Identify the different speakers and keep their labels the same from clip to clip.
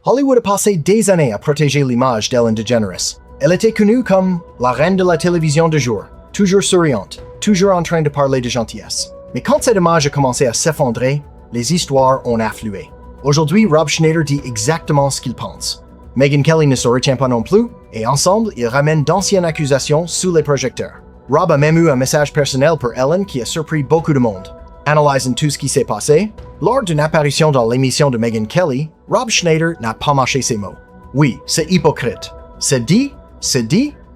Speaker 1: Hollywood a passé des années à protéger l'image d'Ellen DeGeneres. Elle était connue comme la reine de la télévision de jour, toujours souriante, toujours en train de parler de gentillesse. Mais quand cette image a commencé à s'effondrer, les histoires ont afflué. Aujourd'hui, Rob Schneider dit exactement ce qu'il pense. Megyn Kelly ne se retient pas non plus, et ensemble, ils ramènent d'anciennes accusations sous les projecteurs. Rob a même eu un message personnel pour Ellen qui a surpris beaucoup de monde. Analysant tout ce qui s'est passé, lors d'une apparition dans l'émission de Megyn Kelly, Rob Schneider n'a pas mâché ses mots. Oui, c'est hypocrite. C'est dit,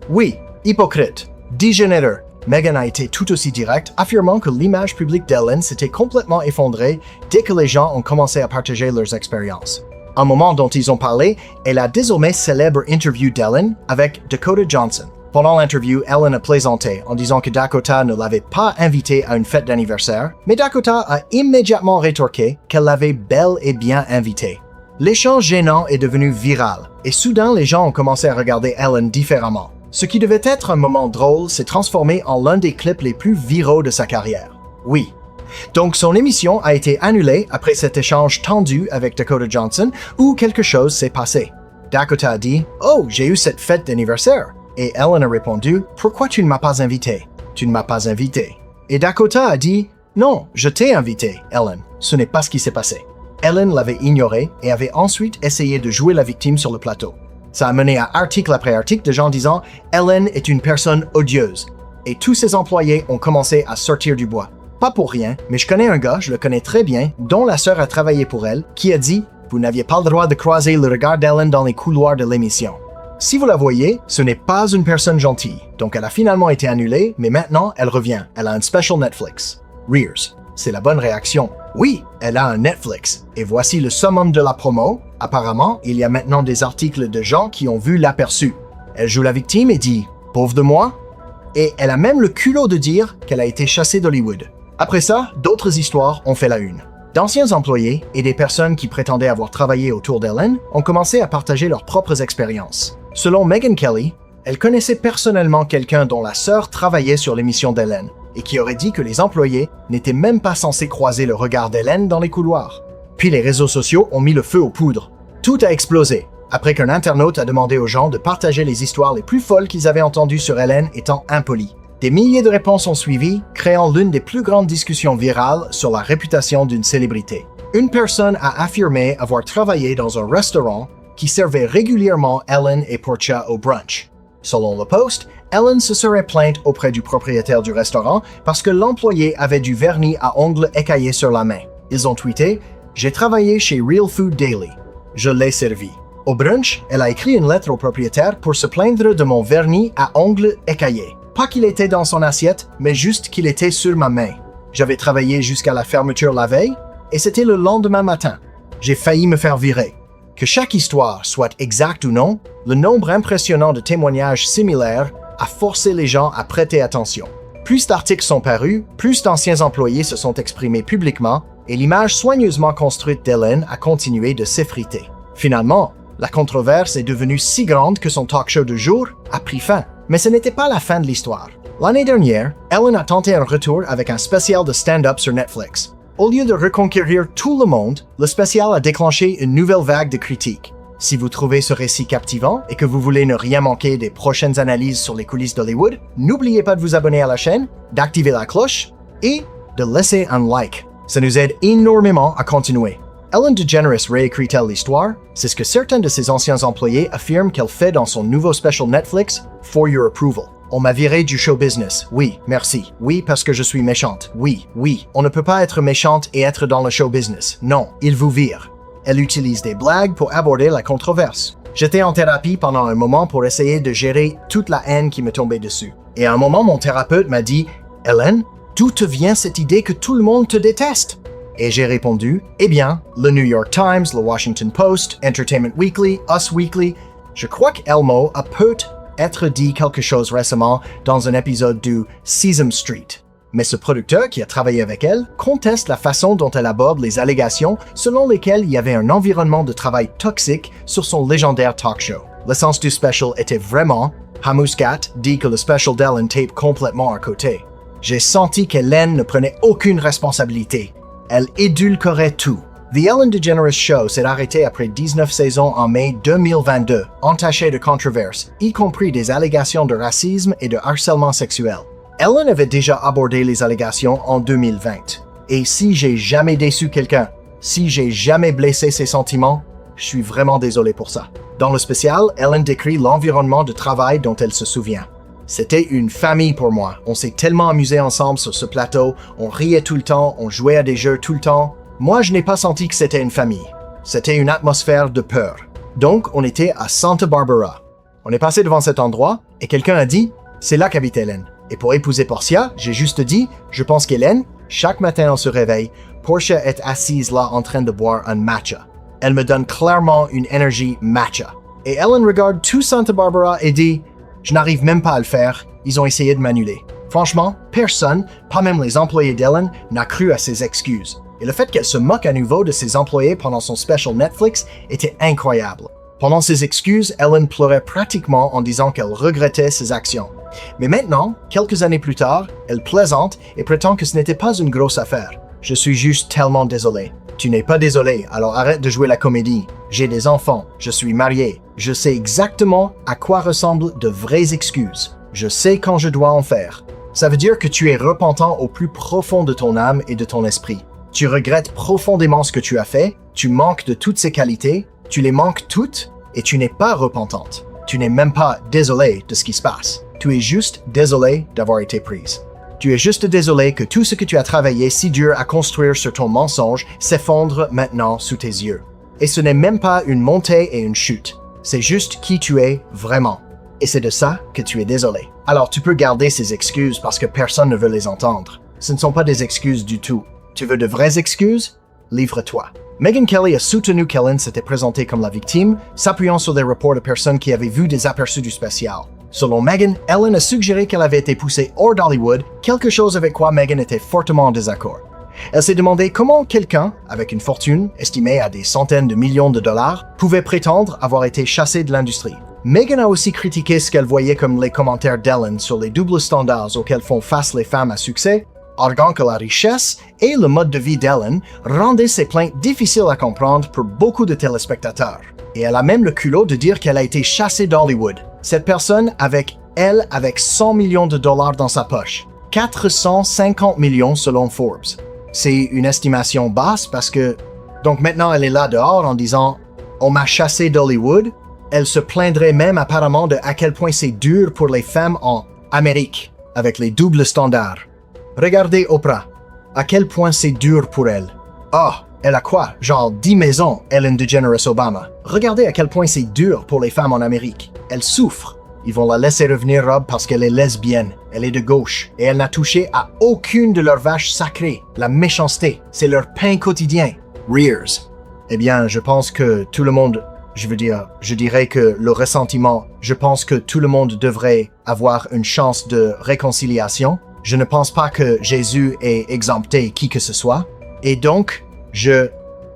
Speaker 1: oui, hypocrite. Dit Schneider. Megyn a été tout aussi direct, affirmant que l'image publique d'Ellen s'était complètement effondrée dès que les gens ont commencé à partager leurs expériences. Un moment dont ils ont parlé est la désormais célèbre interview d'Ellen avec Dakota Johnson. Pendant l'interview, Ellen a plaisanté en disant que Dakota ne l'avait pas invitée à une fête d'anniversaire, mais Dakota a immédiatement rétorqué qu'elle l'avait bel et bien invitée. L'échange gênant est devenu viral, et soudain les gens ont commencé à regarder Ellen différemment. Ce qui devait être un moment drôle s'est transformé en l'un des clips les plus viraux de sa carrière. Oui. Donc son émission a été annulée après cet échange tendu avec Dakota Johnson où quelque chose s'est passé. Dakota a dit « Oh, j'ai eu cette fête d'anniversaire ». Et Ellen a répondu « Pourquoi tu ne m'as pas invité? Tu ne m'as pas invité. » Et Dakota a dit « Non, je t'ai invité, Ellen. Ce n'est pas ce qui s'est passé. » Ellen l'avait ignoré et avait ensuite essayé de jouer la victime sur le plateau. Ça a mené à article après article de gens disant « Ellen est une personne odieuse » et tous ses employés ont commencé à sortir du bois. Pas pour rien, mais je connais un gars, je le connais très bien, dont la sœur a travaillé pour elle, qui a dit « Vous n'aviez pas le droit de croiser le regard d'Ellen dans les couloirs de l'émission. » Si vous la voyez, ce n'est pas une personne gentille, donc elle a finalement été annulée, mais maintenant elle revient, elle a un special Netflix. Rears. C'est la bonne réaction. Oui, elle a un Netflix. Et voici le summum de la promo. Apparemment, il y a maintenant des articles de gens qui ont vu l'aperçu. Elle joue la victime et dit « Pauvre de moi ». Et elle a même le culot de dire qu'elle a été chassée d'Hollywood. Après ça, d'autres histoires ont fait la une. D'anciens employés et des personnes qui prétendaient avoir travaillé autour d'Ellen ont commencé à partager leurs propres expériences. Selon Megyn Kelly, elle connaissait personnellement quelqu'un dont la sœur travaillait sur l'émission d'Ellen et qui aurait dit que les employés n'étaient même pas censés croiser le regard d'Ellen dans les couloirs. Puis les réseaux sociaux ont mis le feu aux poudres. Tout a explosé, après qu'un internaute a demandé aux gens de partager les histoires les plus folles qu'ils avaient entendues sur Ellen étant impolies. Des milliers de réponses ont suivi, créant l'une des plus grandes discussions virales sur la réputation d'une célébrité. Une personne a affirmé avoir travaillé dans un restaurant qui servait régulièrement Ellen et Portia au brunch. Selon le Post, Ellen se serait plainte auprès du propriétaire du restaurant parce que l'employé avait du vernis à ongles écaillé sur la main. Ils ont tweeté « J'ai travaillé chez Real Food Daily. Je l'ai servi. » Au brunch, elle a écrit une lettre au propriétaire pour se plaindre de mon vernis à ongles écaillés. Pas qu'il était dans son assiette, mais juste qu'il était sur ma main. J'avais travaillé jusqu'à la fermeture la veille, et c'était le lendemain matin. J'ai failli me faire virer. Que chaque histoire soit exacte ou non, le nombre impressionnant de témoignages similaires a forcé les gens à prêter attention. Plus d'articles sont parus, plus d'anciens employés se sont exprimés publiquement, et l'image soigneusement construite d'Ellen a continué de s'effriter. Finalement, la controverse est devenue si grande que son talk show de jour a pris fin. Mais ce n'était pas la fin de l'histoire. L'année dernière, Ellen a tenté un retour avec un spécial de stand-up sur Netflix. Au lieu de reconquérir tout le monde, le spécial a déclenché une nouvelle vague de critiques. Si vous trouvez ce récit captivant et que vous voulez ne rien manquer des prochaines analyses sur les coulisses d'Hollywood, n'oubliez pas de vous abonner à la chaîne, d'activer la cloche et de laisser un like. Ça nous aide énormément à continuer. Ellen DeGeneres réécrit-elle l'histoire? C'est ce que certains de ses anciens employés affirment qu'elle fait dans son nouveau special Netflix, For Your Approval. On m'a viré du show business. Oui, merci. Oui, parce que je suis méchante. Oui. On ne peut pas être méchante et être dans le show business. Non, il vous vire. Elle utilise des blagues pour aborder la controverse. J'étais en thérapie pendant un moment pour essayer de gérer toute la haine qui me tombait dessus. Et à un moment, mon thérapeute m'a dit « Ellen, d'où te vient cette idée que tout le monde te déteste ?» Et j'ai répondu « Eh bien, le New York Times, le Washington Post, Entertainment Weekly, Us Weekly, je crois qu'Elmo a peut-être dit quelque chose récemment dans un épisode du Sesame Street. » Mais ce producteur qui a travaillé avec elle conteste la façon dont elle aborde les allégations selon lesquelles il y avait un environnement de travail toxique sur son légendaire talk show. L'essence du special était vraiment « Hamuscat dit que le special d'Ellen tape complètement à côté. » J'ai senti qu'Ellen ne prenait aucune responsabilité. Elle édulcorait tout. The Ellen DeGeneres Show s'est arrêté après 19 saisons en mai 2022, entaché de controverses, y compris des allégations de racisme et de harcèlement sexuel. Ellen avait déjà abordé les allégations en 2020. Et si j'ai jamais déçu quelqu'un, si j'ai jamais blessé ses sentiments, je suis vraiment désolé pour ça. Dans le spécial, Ellen décrit l'environnement de travail dont elle se souvient. C'était une famille pour moi. On s'est tellement amusés ensemble sur ce plateau, on riait tout le temps, on jouait à des jeux tout le temps. Moi, je n'ai pas senti que c'était une famille. C'était une atmosphère de peur. Donc, on était à Santa Barbara. On est passé devant cet endroit et quelqu'un a dit « C'est là qu'habite Hélène ». Et pour épouser Portia, j'ai juste dit « Je pense qu'Hélène, chaque matin on se réveille, Portia est assise là en train de boire un matcha. Elle me donne clairement une énergie matcha. » Et Ellen regarde tout Santa Barbara et dit « Je n'arrive même pas à le faire, ils ont essayé de m'annuler. » Franchement, personne, pas même les employés d'Ellen, n'a cru à ses excuses. Et le fait qu'elle se moque à nouveau de ses employés pendant son special Netflix était incroyable. Pendant ses excuses, Ellen pleurait pratiquement en disant qu'elle regrettait ses actions. Mais maintenant, quelques années plus tard, elle plaisante et prétend que ce n'était pas une grosse affaire. Je suis juste tellement désolé. Tu n'es pas désolé, alors arrête de jouer la comédie. J'ai des enfants, je suis marié. Je sais exactement à quoi ressemblent de vraies excuses. Je sais quand je dois en faire. Ça veut dire que tu es repentant au plus profond de ton âme et de ton esprit. Tu regrettes profondément ce que tu as fait, tu manques de toutes ces qualités, tu les manques toutes et tu n'es pas repentante. Tu n'es même pas désolé de ce qui se passe. Tu es juste désolé d'avoir été prise. Tu es juste désolé que tout ce que tu as travaillé si dur à construire sur ton mensonge s'effondre maintenant sous tes yeux. Et ce n'est même pas une montée et une chute. C'est juste qui tu es vraiment. Et c'est de ça que tu es désolé. Alors tu peux garder ces excuses parce que personne ne veut les entendre. Ce ne sont pas des excuses du tout. Tu veux de vraies excuses? Livre-toi. Megyn Kelly a soutenu qu'Ellen s'était présentée comme la victime, s'appuyant sur des rapports de personnes qui avaient vu des aperçus du spécial. Selon Megyn, Ellen a suggéré qu'elle avait été poussée hors d'Hollywood, quelque chose avec quoi Megyn était fortement en désaccord. Elle s'est demandé comment quelqu'un, avec une fortune estimée à des centaines de millions de dollars, pouvait prétendre avoir été chassé de l'industrie. Megyn a aussi critiqué ce qu'elle voyait comme les commentaires d'Ellen sur les doubles standards auxquels font face les femmes à succès, arguant que la richesse et le mode de vie d'Ellen rendaient ses plaintes difficiles à comprendre pour beaucoup de téléspectateurs. Et elle a même le culot de dire qu'elle a été chassée d'Hollywood. Cette personne avec 100 millions de dollars dans sa poche. 450 millions selon Forbes. C'est une estimation basse parce que... Donc maintenant elle est là dehors en disant « On m'a chassée d'Hollywood ». Elle se plaindrait même apparemment de à quel point c'est dur pour les femmes en Amérique, avec les doubles standards. Regardez Oprah. À quel point c'est dur pour elle. Ah, elle a quoi? Genre 10 maisons, Ellen DeGeneres Obama. Regardez à quel point c'est dur pour les femmes en Amérique. Elle souffre. Ils vont la laisser revenir Rob parce qu'elle est lesbienne. Elle est de gauche. Et elle n'a touché à aucune de leurs vaches sacrées. La méchanceté, c'est leur pain quotidien. Rears. Eh bien, je pense que tout le monde... je dirais que le ressentiment, je pense que tout le monde devrait avoir une chance de réconciliation. Je ne pense pas que Jésus ait exempté qui que ce soit. Et donc,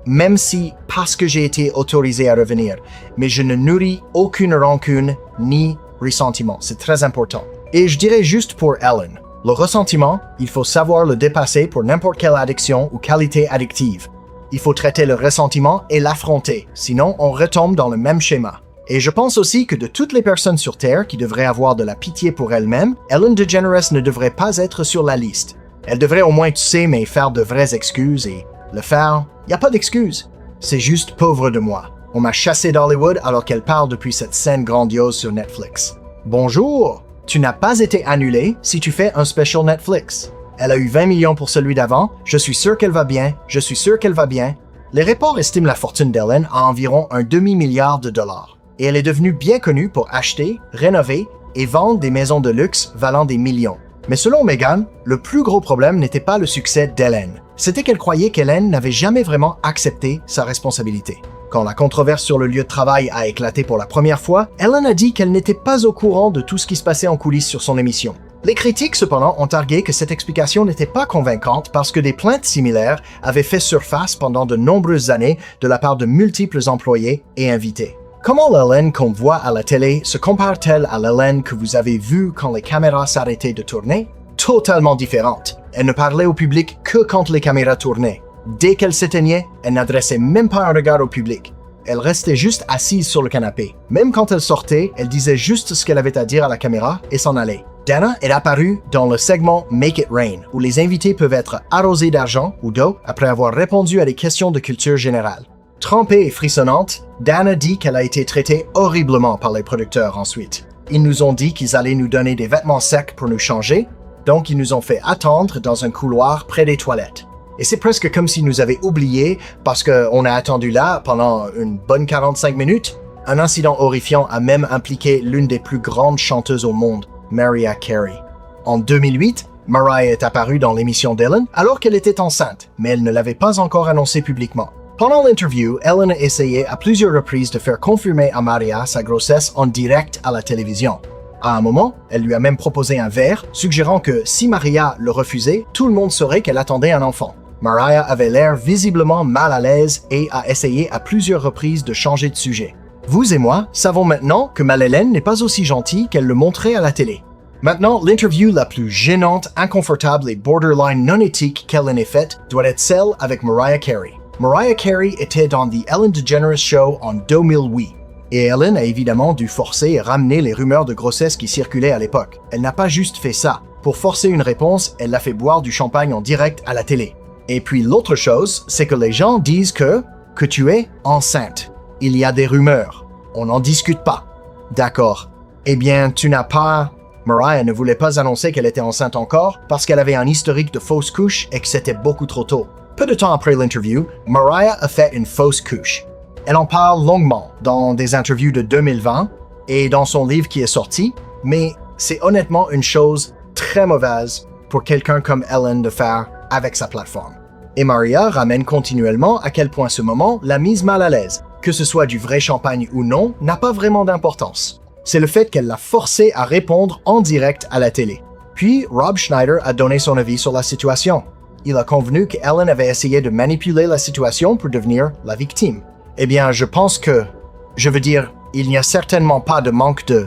Speaker 1: même si, parce que j'ai été autorisé à revenir, mais je ne nourris aucune rancune ni ressentiment. C'est très important. Et je dirais juste pour Ellen, le ressentiment, il faut savoir le dépasser pour n'importe quelle addiction ou qualité addictive. Il faut traiter le ressentiment et l'affronter, sinon on retombe dans le même schéma. Et je pense aussi que de toutes les personnes sur Terre qui devraient avoir de la pitié pour elles-mêmes, Ellen DeGeneres ne devrait pas être sur la liste. Elle devrait au moins, tu sais, mais faire de vraies excuses et le faire, y a pas d'excuses. C'est juste pauvre de moi. On m'a chassé d'Hollywood alors qu'elle parle depuis cette scène grandiose sur Netflix. Bonjour! Tu n'as pas été annulé si tu fais un special Netflix. Elle a eu 20 millions pour celui d'avant, je suis sûr qu'elle va bien, je suis sûr qu'elle va bien. Les reports estiment la fortune d'Ellen à environ un demi-milliard de dollars. Et elle est devenue bien connue pour acheter, rénover et vendre des maisons de luxe valant des millions. Mais selon Megyn, le plus gros problème n'était pas le succès d'Ellen. C'était qu'elle croyait qu'Ellen n'avait jamais vraiment accepté sa responsabilité. Quand la controverse sur le lieu de travail a éclaté pour la première fois, Ellen a dit qu'elle n'était pas au courant de tout ce qui se passait en coulisses sur son émission. Les critiques, cependant, ont argué que cette explication n'était pas convaincante parce que des plaintes similaires avaient fait surface pendant de nombreuses années de la part de multiples employés et invités. Comment l'Ellen qu'on voit à la télé se compare-t-elle à l'Ellen que vous avez vue quand les caméras s'arrêtaient de tourner? Totalement différente. Elle ne parlait au public que quand les caméras tournaient. Dès qu'elle s'éteignait, elle n'adressait même pas un regard au public. Elle restait juste assise sur le canapé. Même quand elle sortait, elle disait juste ce qu'elle avait à dire à la caméra et s'en allait. Dana est apparue dans le segment Make It Rain, où les invités peuvent être arrosés d'argent ou d'eau après avoir répondu à des questions de culture générale. Trempée et frissonnante, Dana dit qu'elle a été traitée horriblement par les producteurs ensuite. Ils nous ont dit qu'ils allaient nous donner des vêtements secs pour nous changer, donc ils nous ont fait attendre dans un couloir près des toilettes. Et c'est presque comme s'ils nous avaient oubliés parce qu'on a attendu là pendant une bonne 45 minutes. Un incident horrifiant a même impliqué l'une des plus grandes chanteuses au monde, Mariah Carey. En 2008, Mariah est apparue dans l'émission d'Ellen alors qu'elle était enceinte, mais elle ne l'avait pas encore annoncé publiquement. Pendant l'interview, Ellen a essayé à plusieurs reprises de faire confirmer à Mariah sa grossesse en direct à la télévision. À un moment, elle lui a même proposé un verre, suggérant que si Mariah le refusait, tout le monde saurait qu'elle attendait un enfant. Mariah avait l'air visiblement mal à l'aise et a essayé à plusieurs reprises de changer de sujet. Vous et moi savons maintenant que Marie-Hélène n'est pas aussi gentille qu'elle le montrait à la télé. Maintenant, l'interview la plus gênante, inconfortable et borderline non éthique qu'Ellen ait faite doit être celle avec Mariah Carey. Mariah Carey était dans The Ellen DeGeneres Show en 2008. Et Ellen a évidemment dû forcer et ramener les rumeurs de grossesse qui circulaient à l'époque. Elle n'a pas juste fait ça. Pour forcer une réponse, elle l'a fait boire du champagne en direct à la télé. Et puis l'autre chose, c'est que les gens disent que tu es enceinte. Il y a des rumeurs. On n'en discute pas. D'accord. Eh bien, tu n'as pas... Mariah ne voulait pas annoncer qu'elle était enceinte encore parce qu'elle avait un historique de fausses couches et que c'était beaucoup trop tôt. Peu de temps après l'interview, Mariah a fait une fausse couche. Elle en parle longuement dans des interviews de 2020 et dans son livre qui est sorti, mais c'est honnêtement une chose très mauvaise pour quelqu'un comme Ellen de faire avec sa plateforme. Et Mariah ramène continuellement à quel point ce moment l'a mise mal à l'aise. Que ce soit du vrai champagne ou non, n'a pas vraiment d'importance. C'est le fait qu'elle l'a forcé à répondre en direct à la télé. Puis, Rob Schneider a donné son avis sur la situation. Il a convenu qu'Ellen avait essayé de manipuler la situation pour devenir la victime. Eh bien, je pense que... Je veux dire, il n'y a certainement pas de manque de...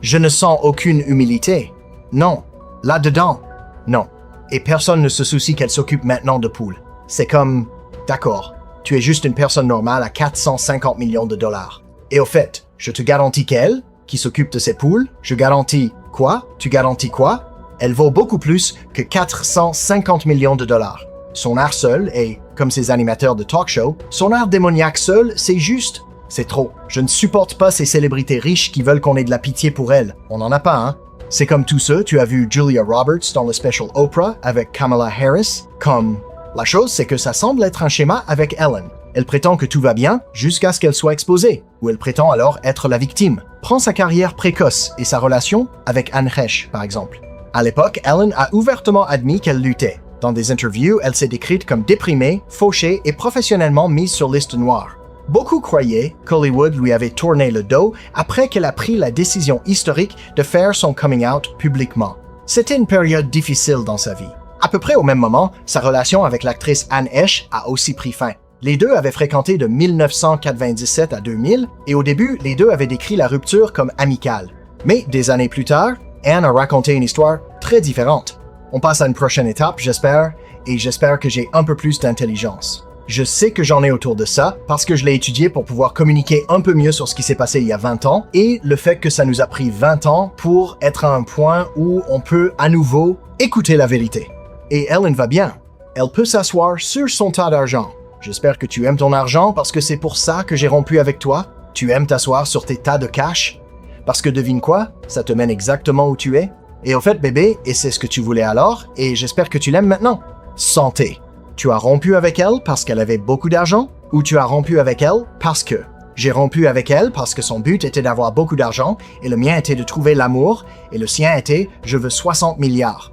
Speaker 1: Je ne sens aucune humilité. Non. Là-dedans, non. Et personne ne se soucie qu'elle s'occupe maintenant de poules. C'est comme... D'accord, tu es juste une personne normale à 450 millions de dollars. Et au fait, je te garantis qu'elle, qui s'occupe de ses poules, je garantis... Quoi? Tu garantis quoi? Elle vaut beaucoup plus que 450 millions de dollars. Son art seul, et comme ces animateurs de talk show, son art démoniaque seul, c'est juste... C'est trop. Je ne supporte pas ces célébrités riches qui veulent qu'on ait de la pitié pour elles. On n'en a pas, hein? C'est comme tous ceux, tu as vu Julia Roberts dans le special Oprah avec Kamala Harris, comme... La chose, c'est que ça semble être un schéma avec Ellen. Elle prétend que tout va bien jusqu'à ce qu'elle soit exposée, ou elle prétend alors être la victime. Prends sa carrière précoce et sa relation avec Anne Heche, par exemple. À l'époque, Ellen a ouvertement admis qu'elle luttait. Dans des interviews, elle s'est décrite comme déprimée, fauchée et professionnellement mise sur liste noire. Beaucoup croyaient qu'Hollywood lui avait tourné le dos après qu'elle a pris la décision historique de faire son coming out publiquement. C'était une période difficile dans sa vie. À peu près au même moment, sa relation avec l'actrice Anne Heche a aussi pris fin. Les deux avaient fréquenté de 1997 à 2000 et au début, les deux avaient décrit la rupture comme amicale. Mais des années plus tard, Anne a raconté une histoire très différente. On passe à une prochaine étape, j'espère, et j'espère que j'ai un peu plus d'intelligence. Je sais que j'en ai autour de ça parce que je l'ai étudié pour pouvoir communiquer un peu mieux sur ce qui s'est passé il y a 20 ans et le fait que ça nous a pris 20 ans pour être à un point où on peut à nouveau écouter la vérité. Et Ellen va bien. Elle peut s'asseoir sur son tas d'argent. J'espère que tu aimes ton argent parce que c'est pour ça que j'ai rompu avec toi. Tu aimes t'asseoir sur tes tas de cash. Parce que devine quoi? Ça te mène exactement où tu es. Et au fait, bébé, et c'est ce que tu voulais alors, et j'espère que tu l'aimes maintenant. Santé. Tu as rompu avec elle parce qu'elle avait beaucoup d'argent, ou tu as rompu avec elle parce que... J'ai rompu avec elle parce que son but était d'avoir beaucoup d'argent, et le mien était de trouver l'amour, et le sien était « je veux 60 milliards ».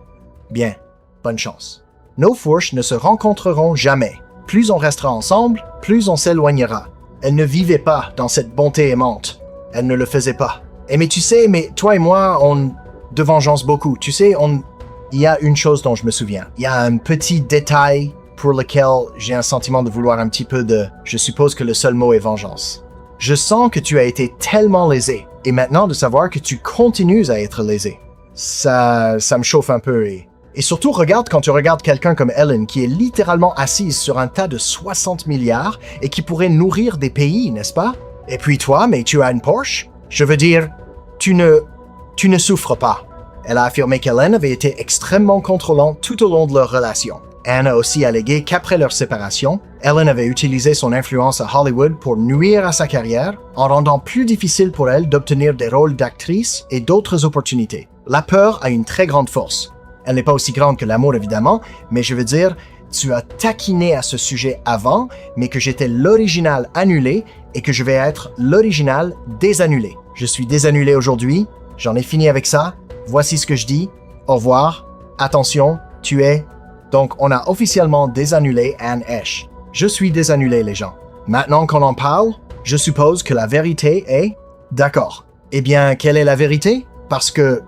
Speaker 1: Bien, bonne chance. Nos fourches ne se rencontreront jamais. Plus on restera ensemble, plus on s'éloignera. Elle ne vivait pas dans cette bonté aimante. Elle ne le faisait pas. Et mais tu sais, mais toi et moi, on... de vengeance beaucoup. Tu sais, il y a une chose dont je me souviens. Il y a un petit détail pour lequel j'ai un sentiment de vouloir un petit peu de... Je suppose que le seul mot est vengeance. Je sens que tu as été tellement lésé. Et maintenant de savoir que tu continues à être lésé. Ça me chauffe un peu et Et surtout, regarde quand tu regardes quelqu'un comme Ellen qui est littéralement assise sur un tas de 60 milliards et qui pourrait nourrir des pays, n'est-ce pas? Et puis toi, mais tu as une Porsche? Je veux dire, tu ne souffres pas. Elle a affirmé qu'Ellen avait été extrêmement contrôlante tout au long de leur relation. Anne a aussi allégué qu'après leur séparation, Ellen avait utilisé son influence à Hollywood pour nuire à sa carrière en rendant plus difficile pour elle d'obtenir des rôles d'actrice et d'autres opportunités. La peur a une très grande force. Elle n'est pas aussi grande que l'amour évidemment, mais je veux dire, tu as taquiné à ce sujet avant, mais que j'étais l'original annulé et que je vais être l'original désannulé. Je suis désannulé aujourd'hui, j'en ai fini avec ça, voici ce que je dis, au revoir, attention, tu es... Donc, on a officiellement désannulé Anne Heche. Je suis désannulé, les gens. Maintenant qu'on en parle, je suppose que la vérité est... D'accord. Eh bien, quelle est la vérité? Parce que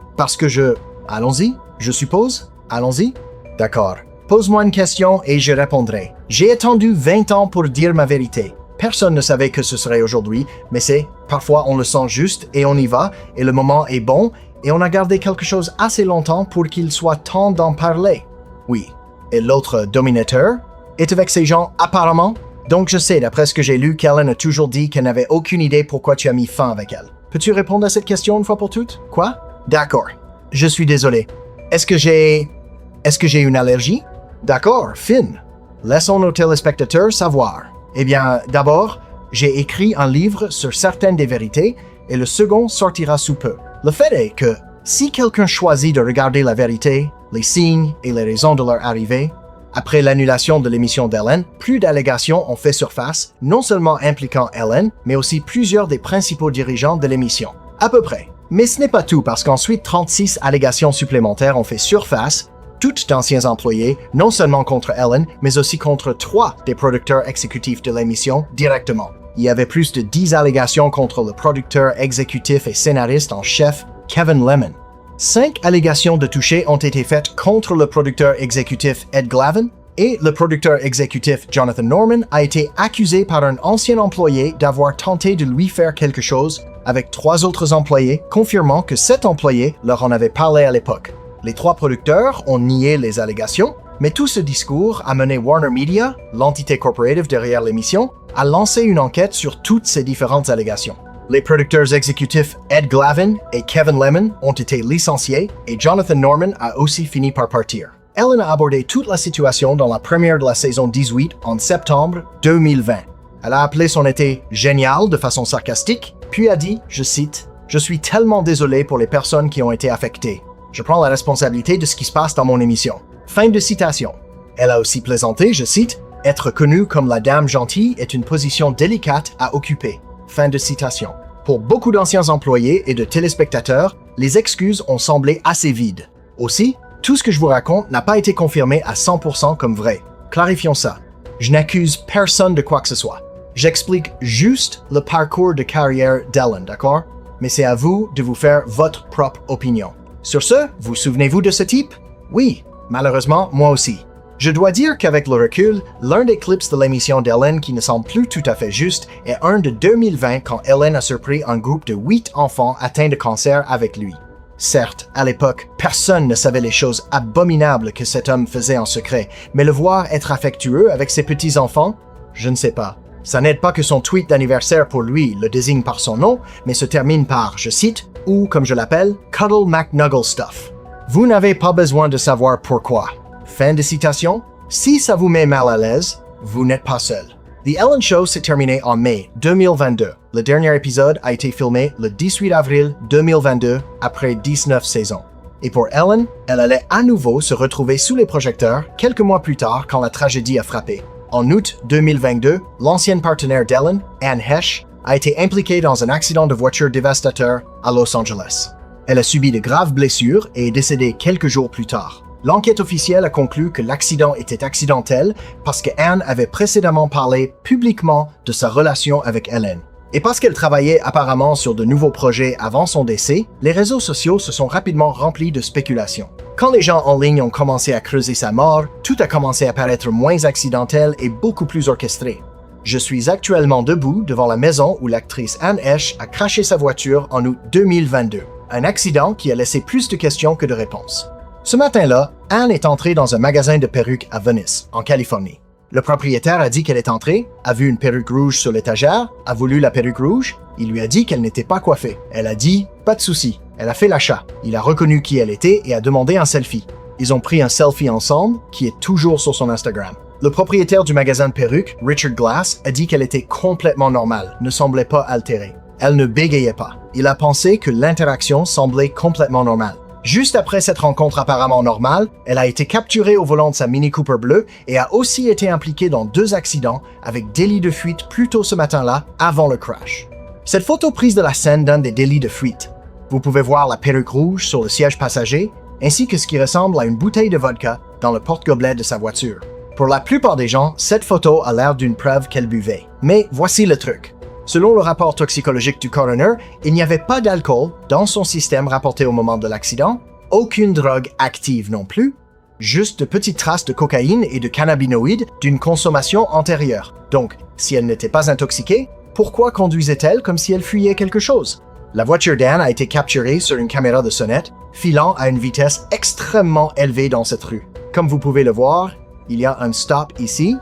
Speaker 1: je... Allons-y, je suppose? Allons-y? D'accord. Pose-moi une question et je répondrai. J'ai attendu 20 ans pour dire ma vérité. Personne ne savait que ce serait aujourd'hui, mais parfois on le sent juste et on y va, et le moment est bon, et on a gardé quelque chose assez longtemps pour qu'il soit temps d'en parler. Oui. Et l'autre dominateur est avec ces gens apparemment. Donc je sais, d'après ce que j'ai lu, qu'Ellen a toujours dit qu'elle n'avait aucune idée pourquoi tu as mis fin avec elle. Peux-tu répondre à cette question une fois pour toutes? Quoi? D'accord. Je suis désolé. Est-ce que j'ai une allergie? D'accord, fine. Laissons nos téléspectateurs savoir. Eh bien, d'abord, j'ai écrit un livre sur certaines des vérités et le second sortira sous peu. Le fait est que si quelqu'un choisit de regarder la vérité, les signes et les raisons de leur arrivée, après l'annulation de l'émission d'Ellen, plus d'allégations ont fait surface, non seulement impliquant Ellen, mais aussi plusieurs des principaux dirigeants de l'émission. À peu près. Mais ce n'est pas tout, parce qu'ensuite 36 allégations supplémentaires ont fait surface, toutes d'anciens employés, non seulement contre Ellen, mais aussi contre 3 des producteurs exécutifs de l'émission directement. Il y avait plus de 10 allégations contre le producteur exécutif et scénariste en chef, Kevin Lemmon. 5 allégations de toucher ont été faites contre le producteur exécutif Ed Glavin et le producteur exécutif Jonathan Norman a été accusé par un ancien employé d'avoir tenté de lui faire quelque chose avec 3 autres employés, confirmant que cet employé leur en avait parlé à l'époque. Les 3 producteurs ont nié les allégations, mais tout ce discours a mené Warner Media, l'entité corporative derrière l'émission, à lancer une enquête sur toutes ces différentes allégations. Les producteurs exécutifs Ed Glavin et Kevin Lemmon ont été licenciés et Jonathan Norman a aussi fini par partir. Ellen a abordé toute la situation dans la première de la saison 18 en septembre 2020. Elle a appelé son été « génial » de façon sarcastique, puis a dit, je cite, « Je suis tellement désolé pour les personnes qui ont été affectées. Je prends la responsabilité de ce qui se passe dans mon émission. » Fin de citation. Elle a aussi plaisanté, je cite, « Être connue comme la dame gentille est une position délicate à occuper. » Fin de citation. Pour beaucoup d'anciens employés et de téléspectateurs, les excuses ont semblé assez vides. Aussi, tout ce que je vous raconte n'a pas été confirmé à 100% comme vrai. Clarifions ça. Je n'accuse personne de quoi que ce soit. J'explique juste le parcours de carrière d'Ellen, d'accord? Mais c'est à vous de vous faire votre propre opinion. Sur ce, vous souvenez-vous de ce type? Oui, malheureusement, moi aussi. Je dois dire qu'avec le recul, l'un des clips de l'émission d'Ellen qui ne semble plus tout à fait juste est un de 2020 quand Ellen a surpris un groupe de 8 enfants atteints de cancer avec lui. Certes, à l'époque, personne ne savait les choses abominables que cet homme faisait en secret, mais le voir être affectueux avec ses petits-enfants, je ne sais pas. Ça n'aide pas que son tweet d'anniversaire pour lui le désigne par son nom, mais se termine par, je cite, ou comme je l'appelle, Cuddle McNuggle Stuff. Vous n'avez pas besoin de savoir pourquoi. Fin de citation. Si ça vous met mal à l'aise, vous n'êtes pas seul. The Ellen Show s'est terminé en mai 2022. Le dernier épisode a été filmé le 18 avril 2022 après 19 saisons. Et pour Ellen, elle allait à nouveau se retrouver sous les projecteurs quelques mois plus tard quand la tragédie a frappé. En août 2022, l'ancienne partenaire d'Ellen, Anne Heche, a été impliquée dans un accident de voiture dévastateur à Los Angeles. Elle a subi de graves blessures et est décédée quelques jours plus tard. L'enquête officielle a conclu que l'accident était accidentel parce que Anne avait précédemment parlé publiquement de sa relation avec Ellen. Et parce qu'elle travaillait apparemment sur de nouveaux projets avant son décès, les réseaux sociaux se sont rapidement remplis de spéculations. Quand les gens en ligne ont commencé à creuser sa mort, tout a commencé à paraître moins accidentel et beaucoup plus orchestré. Je suis actuellement debout devant la maison où l'actrice Anne Heche a crashé sa voiture en août 2022. Un accident qui a laissé plus de questions que de réponses. Ce matin-là, Anne est entrée dans un magasin de perruques à Venice, en Californie. Le propriétaire a dit qu'elle est entrée, a vu une perruque rouge sur l'étagère, a voulu la perruque rouge, il lui a dit qu'elle n'était pas coiffée. Elle a dit « pas de souci ». Elle a fait l'achat. Il a reconnu qui elle était et a demandé un selfie. Ils ont pris un selfie ensemble, qui est toujours sur son Instagram. Le propriétaire du magasin de perruques, Richard Glass, a dit qu'elle était complètement normale, ne semblait pas altérée. Elle ne bégayait pas. Il a pensé que l'interaction semblait complètement normale. Juste après cette rencontre apparemment normale, elle a été capturée au volant de sa Mini Cooper bleue et a aussi été impliquée dans 2 accidents avec délit de fuite plus tôt ce matin-là, avant le crash. Cette photo prise de la scène donne des délits de fuite. Vous pouvez voir la perruque rouge sur le siège passager, ainsi que ce qui ressemble à une bouteille de vodka dans le porte-gobelet de sa voiture. Pour la plupart des gens, cette photo a l'air d'une preuve qu'elle buvait. Mais voici le truc. Selon le rapport toxicologique du coroner, il n'y avait pas d'alcool dans son système rapporté au moment de l'accident, aucune drogue active non plus, juste de petites traces de cocaïne et de cannabinoïdes d'une consommation antérieure. Donc, si elle n'était pas intoxiquée, pourquoi conduisait-elle comme si elle fuyait quelque chose? La voiture d'Anne a été capturée sur une caméra de sonnette, filant à une vitesse extrêmement élevée dans cette rue. Comme vous pouvez le voir, il y a un stop ici.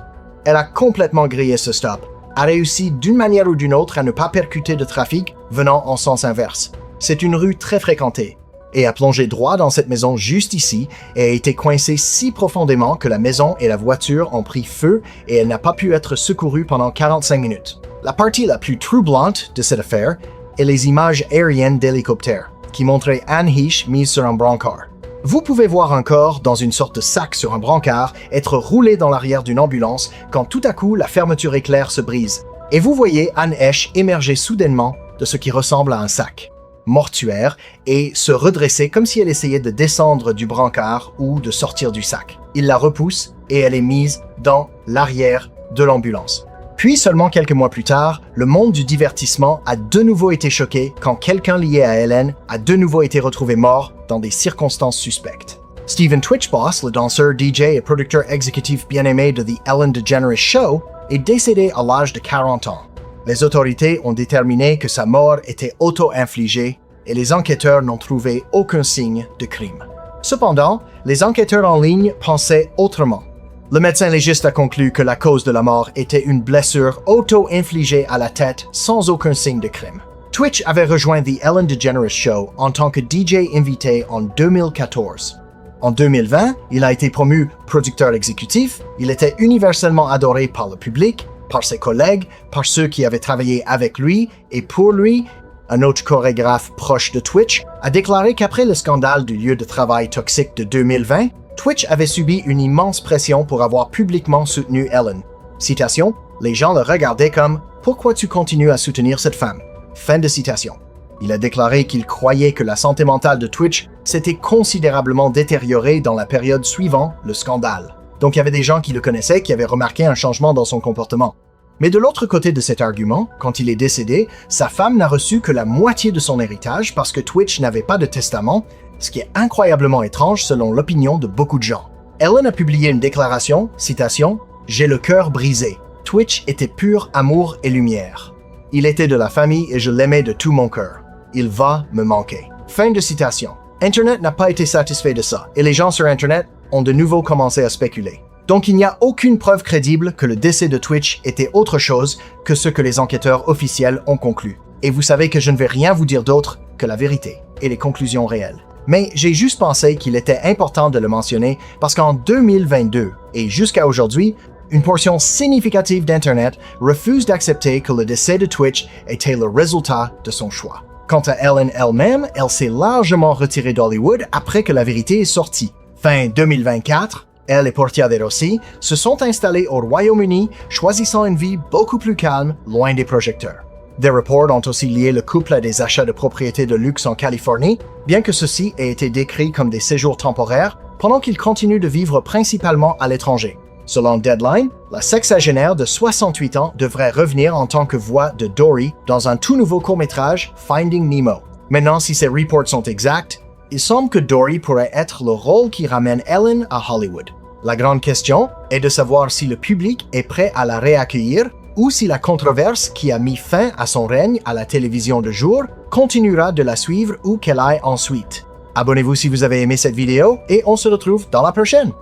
Speaker 1: Elle a complètement grillé ce stop, a réussi d'une manière ou d'une autre à ne pas percuter de trafic venant en sens inverse. C'est une rue très fréquentée, et a plongé droit dans cette maison juste ici et a été coincée si profondément que la maison et la voiture ont pris feu et elle n'a pas pu être secourue pendant 45 minutes. La partie la plus troublante de cette affaire est les images aériennes d'hélicoptères, qui montraient Anne Heche mise sur un brancard. Vous pouvez voir un corps dans une sorte de sac sur un brancard être roulé dans l'arrière d'une ambulance quand tout à coup la fermeture éclair se brise. Et vous voyez Anne Heche émerger soudainement de ce qui ressemble à un sac mortuaire et se redresser comme si elle essayait de descendre du brancard ou de sortir du sac. Il la repousse et elle est mise dans l'arrière de l'ambulance. Puis seulement quelques mois plus tard, le monde du divertissement a de nouveau été choqué quand quelqu'un lié à Ellen a de nouveau été retrouvé mort dans des circonstances suspectes. Stephen Twitchboss, le danseur, DJ et producteur exécutif bien-aimé de The Ellen DeGeneres Show, est décédé à l'âge de 40 ans. Les autorités ont déterminé que sa mort était auto-infligée et les enquêteurs n'ont trouvé aucun signe de crime. Cependant, les enquêteurs en ligne pensaient autrement. Le médecin légiste a conclu que la cause de la mort était une blessure auto-infligée à la tête sans aucun signe de crime. Twitch avait rejoint The Ellen DeGeneres Show en tant que DJ invité en 2014. En 2020, il a été promu producteur exécutif, il était universellement adoré par le public, par ses collègues, par ceux qui avaient travaillé avec lui et pour lui. Un autre chorégraphe proche de Twitch a déclaré qu'après le scandale du lieu de travail toxique de 2020, Twitch avait subi une immense pression pour avoir publiquement soutenu Ellen. Citation, « Les gens le regardaient comme « Pourquoi tu continues à soutenir cette femme ?» Fin de citation. Il a déclaré qu'il croyait que la santé mentale de Twitch s'était considérablement détériorée dans la période suivant le scandale. Donc il y avait des gens qui le connaissaient qui avaient remarqué un changement dans son comportement. Mais de l'autre côté de cet argument, quand il est décédé, sa femme n'a reçu que la moitié de son héritage parce que Twitch n'avait pas de testament, ce qui est incroyablement étrange selon l'opinion de beaucoup de gens. Ellen a publié une déclaration, citation, « J'ai le cœur brisé. Twitch était pur amour et lumière. Il était de la famille et je l'aimais de tout mon cœur. Il va me manquer. » Fin de citation. Internet n'a pas été satisfait de ça, et les gens sur Internet ont de nouveau commencé à spéculer. Donc il n'y a aucune preuve crédible que le décès de Twitch était autre chose que ce que les enquêteurs officiels ont conclu. Et vous savez que je ne vais rien vous dire d'autre que la vérité et les conclusions réelles. Mais j'ai juste pensé qu'il était important de le mentionner parce qu'en 2022 et jusqu'à aujourd'hui, une portion significative d'Internet refuse d'accepter que le décès de Twitch était le résultat de son choix. Quant à Ellen elle-même, elle s'est largement retirée d'Hollywood après que la vérité est sortie. Fin 2024, elle et Portia de Rossi se sont installés au Royaume-Uni, choisissant une vie beaucoup plus calme, loin des projecteurs. Des reports ont aussi lié le couple à des achats de propriétés de luxe en Californie, bien que ceci ait été décrit comme des séjours temporaires, pendant qu'ils continuent de vivre principalement à l'étranger. Selon Deadline, la sexagénaire de 68 ans devrait revenir en tant que voix de Dory dans un tout nouveau court-métrage Finding Nemo. Maintenant, si ces reports sont exacts, il semble que Dory pourrait être le rôle qui ramène Ellen à Hollywood. La grande question est de savoir si le public est prêt à la réaccueillir ou si la controverse qui a mis fin à son règne à la télévision de jour continuera de la suivre ou qu'elle aille ensuite. Abonnez-vous si vous avez aimé cette vidéo et on se retrouve dans la prochaine.